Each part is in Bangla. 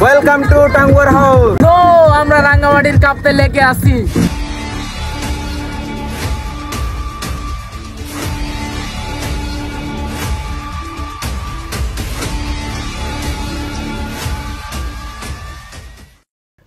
Welcome to Tanguar house. তো আমরা রাঙ্গামাটির কাপতে লেকে আসি।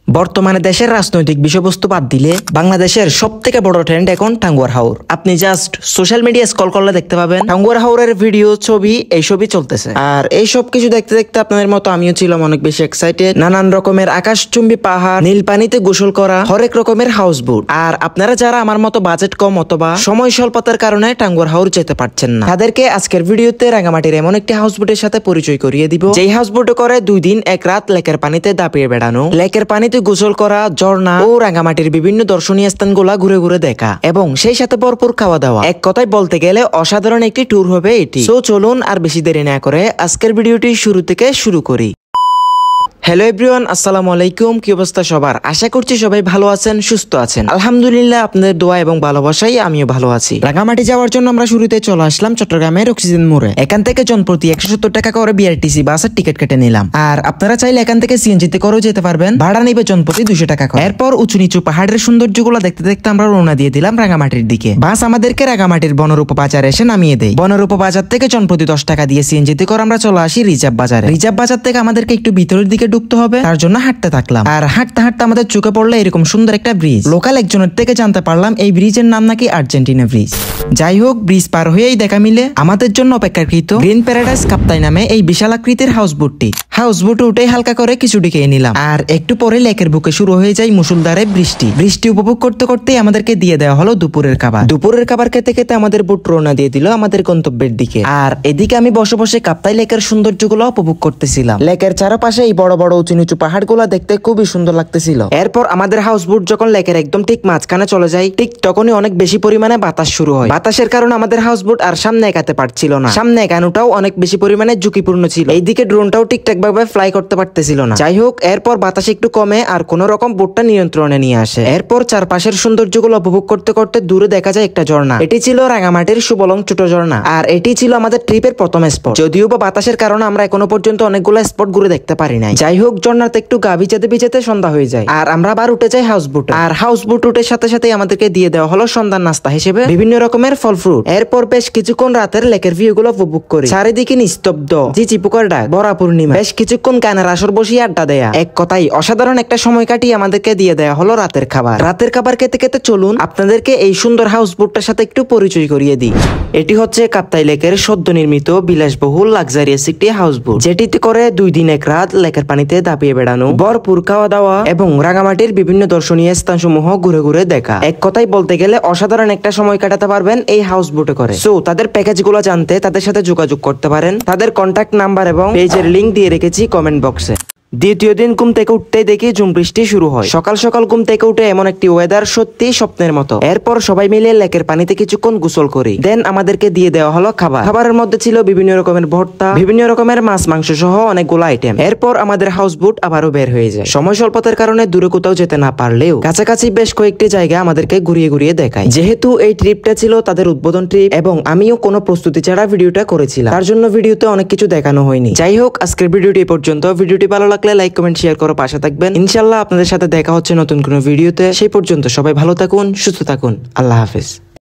বর্তমানে দেশের রাজনৈতিক বিষয়বস্তু বাদ দিলে বাংলাদেশের সবথেকে বড় ট্রেন্ড এখন টাঙ্গুয়ার হাওর। আপনি জাস্ট সোশ্যাল মিডিয়া স্ক্রল করলে দেখতে পাবেন টাঙ্গুয়ার হাওরের ভিডিও, ছবি এইসবই চলতেছে। আর এই সব কিছু দেখতে দেখতে আপনাদের মতো আমিও ছিলাম অনেক বেশি এক্সাইটেড। নানান রকমের আকাশচুম্বী পাহাড়, নীল পানিতে গোসল করা, হরেক রকমের হাউস বোট। আর আপনারা যারা আমার মতো বাজেট কম অথবা সময় স্বল্পতার কারণে টাঙ্গুয়ার হাওর যেতে পারছেন না, তাদেরকে আজকের ভিডিওতে রাঙ্গামাটির এমন একটি হাউস বোটের সাথে পরিচয় করিয়ে দিব, যেই হাউস বোটে করে 2 দিন 1 রাত লেকের পানিতে দাপিয়ে বেড়ানো, লেকের পানিতে গোসল করা, ঝর্ণা ও রাঙ্গামাটির বিভিন্ন দর্শনীয় স্থানগুলা ঘুরে ঘুরে দেখা এবং সেই সাথে ভরপুর খাওয়া দাওয়া। এক কথায় বলতে গেলে অসাধারণ একটি ট্যুর হবে এটি। সো চলুন আর বেশি দেরি না করে আজকের ভিডিওটি শুরু থেকে শুরু করি। হ্যালো এভরিওয়ান, আসসালামু আলাইকুম। কি অবস্থা সবার? আশা করছি সবাই ভালো আছেন, সুস্থ আছেন। আলহামদুলিল্লাহ, আপনাদের দোয়া এবং ভালোবাসাই আমিও ভালো আছি। রাঙ্গামাটি যাওয়ার জন্য আমরা শুরুতে চলে আসলাম চট্টগ্রামের অক্সিজেন মোড়ে। এখান থেকে জনপ্রতি 170 টাকা করে বিআরটিসি বাসের টিকিট কেটে নিলাম। আর আপনারা চাইলে এখান থেকে সিএনজিতে করেও যেতে পারবেন, ভাড়া নিবে জনপ্রতি 200 টাকা করে। এরপর উঁচু নিচু পাহাড়ের সৌন্দর্যগুলো দেখতে দেখতে আমরা রওনা দিয়ে দিলাম রাঙ্গামাটির দিকে। বাস আমাদেরকে রাঙ্গামাটির বনরূপ বাজারে এসে নামিয়ে দেয়। বনরূপ বাজার থেকে জনপ্রতি 10 টাকা দিয়ে সিএনজিতে করে আমরা চলে আসি রিজার্ভ বাজারে। রিজার্ভ বাজার থেকে আমাদেরকে একটু ভিতরের দিকে ঢুকতে হবে, তার জন্য হাঁটতে থাকলাম। আর হাঁটতে হাঁটতে আমাদের চোখে পড়লো এরকম সুন্দর একটা ব্রিজ। লোকাল একজনের থেকে জানতে পারলাম এই ব্রিজের নাম নাকি আর্জেন্টিনা ব্রিজ। যাই হোক, ব্রিজ পার হয়েই দেখা মিলে আমাদের জন্য অপেক্ষাকৃত গ্রিন প্যারাডাইস কাপ্তাই নামে এই বিশাল আকৃতির হাউস বোটটি। হাউস বোটে উঠে হালকা করে কিছুটি খেয়ে নিলাম। আর একটু পরে লেকের বুকে শুরু হয়ে যায় মুষলধারে বৃষ্টি। বৃষ্টি উপভোগ করতে করতে আমাদেরকে দিয়ে দেওয়া হলো দুপুরের খাবার। দুপুরের খাবার খেতে খেতে আমাদের বোট রওনা দিয়ে দিল আমাদের গন্তব্যের দিকে। আর এদিকে আমি বসে বসে কাপ্তাই লেকের সৌন্দর্যগুলো উপভোগ করতেছিলাম। লেকের চারপাশে এই বড় বড় উঁচু নিচু পাহাড়গুলো দেখতে খুবই সুন্দর লাগতেছিল। এরপর আমাদের হাউস বোট যখন লেকের একদম ঠিক মাঝখানে চলে যায়, ঠিক তখনই অনেক বেশি পরিমাণে বাতাস শুরু হয়। বাতাসের কারণে আমাদের হাউস বোট আর সামনে এগাতে পারছিল না। সামনে এগানোটাও অনেক বেশি পরিমাণে ঝুঁকিপূর্ণ ছিল। এইদিকে ড্রোনটাও ঠিকঠাক ভাবে ফ্লাই করতে পারতেছিল না। যাই হোক, এরপর বাতাস একটু কমে আর কোন রকম বোটটা নিয়ন্ত্রণে নিয়ে আসে। এরপর চারপাশের সৌন্দর্যগুলো উপভোগ করতে করতে দূরে দেখা যায় একটা ঝর্ণা। এটি ছিল রাঙ্গামাটির সুবলং ছোট ঝর্ণা। আর এটি ছিল আমাদের ট্রিপের প্রথম স্পট। যদিও বা বাতাসের কারণে আমরা এখনো পর্যন্ত অনেকগুলো স্পট ঘুরে দেখতে পারি নাই। যাই হোক, ঝর্ণাতে একটু গা ভিজাতে ভিজাতে সন্ধ্যা হয়ে যায় আর আমরা আবার উঠে যাই হাউস বোটে। আর হাউস বোট উঠের সাথে সাথে আমাদেরকে দিয়ে দেওয়া হলো সন্ধ্যার নাস্তা হিসেবে বিভিন্ন রকমের ফল ফ্রুট। এরপর বেশ কিছুক্ষণ রাতের লেকের ভিউ গুলো উপভোগ করি। চারিদিকে নিস্তব্ধ, ঝিঝি পোকার ডাক, ভরা পূর্ণিমা। বেশ কিছুক্ষণ গানের আসর বসিয়ে আড্ডা দেয়া। এক কথাই অসাধারণ একটা সময় কাটিয়ে আমাদেরকে দিয়ে দেওয়া হলো রাতের খাবার। রাতের খাবার খেতে খেতে চলুন আপনাদেরকে এই সুন্দর হাউস বোটটার সাথে একটু পরিচয় করিয়ে দিই। এটি হচ্ছে কাপ্তাই লেকের সদ্য নির্মিত বিলাসবহুল লাক্সারিয়াস একটি হাউস বোট, যেটিতে করে 2 দিন 1 রাত লেকের পানিতে দাপিয়ে বেড়ানো, ভরপুর খাওয়া দাওয়া এবং রাঙ্গামাটির বিভিন্ন দর্শনীয় স্থানসমূহ ঘুরে ঘুরে দেখা। এক কথাই বলতে গেলে অসাধারণ একটা সময় কাটাতে পারবেন এই হাউস বোটে করে। সো তাদের প্যাকেজ গুলো জানতে তাদের সাথে যোগাযোগ করতে পারেন। তাদের কন্ট্যাক্ট নাম্বার এবং পেজের লিংক দিয়ে রেখেছি কমেন্ট বক্সে। দ্বিতীয় দিন ঘুম থেকে উঠতেই দেখি ঝুম বৃষ্টি শুরু হয়। সকাল সকাল ঘুম থেকে উঠে এমন একটি ওয়েদার সত্যি স্বপ্নের মতো। এরপর সবাই মিলে লেকের পানিতে কিছুক্ষণ গোসল করি। দেন আমাদেরকে দিয়ে দেওয়া হলো খাবার। খাবারের মধ্যে ছিল বিভিন্ন রকমের ভর্তা, বিভিন্ন রকমের মাছ মাংস সহ অনেকগুলো আইটেম। এরপর আমাদের হাউস বোট আবারও বের হয়ে যায়। সময় স্বল্পতার কারণে দূরে কোথাও যেতে না পারলেও কাছাকাছি বেশ কয়েকটি জায়গা আমাদেরকে ঘুরিয়ে ঘুরিয়ে দেখায়। যেহেতু এই ট্রিপটা ছিল তাদের উদ্বোধন ট্রিপ এবং আমিও কোনো প্রস্তুতি ছাড়া ভিডিওটা করেছিলাম, তার জন্য ভিডিওতে অনেক কিছু দেখানো হয়নি। যাই হোক, আজকের ভিডিওটি এই পর্যন্ত। ভিডিওটি ভালো লাগলে লাইক, কমেন্ট, শেয়ার করে পাশে থাকবেন। ইনশাআল্লাহ আপনাদের সাথে দেখা হচ্ছে নতুন কোনো ভিডিওতে। সেই পর্যন্ত সবাই ভালো থাকুন, সুস্থ থাকুন। আল্লাহ হাফেজ।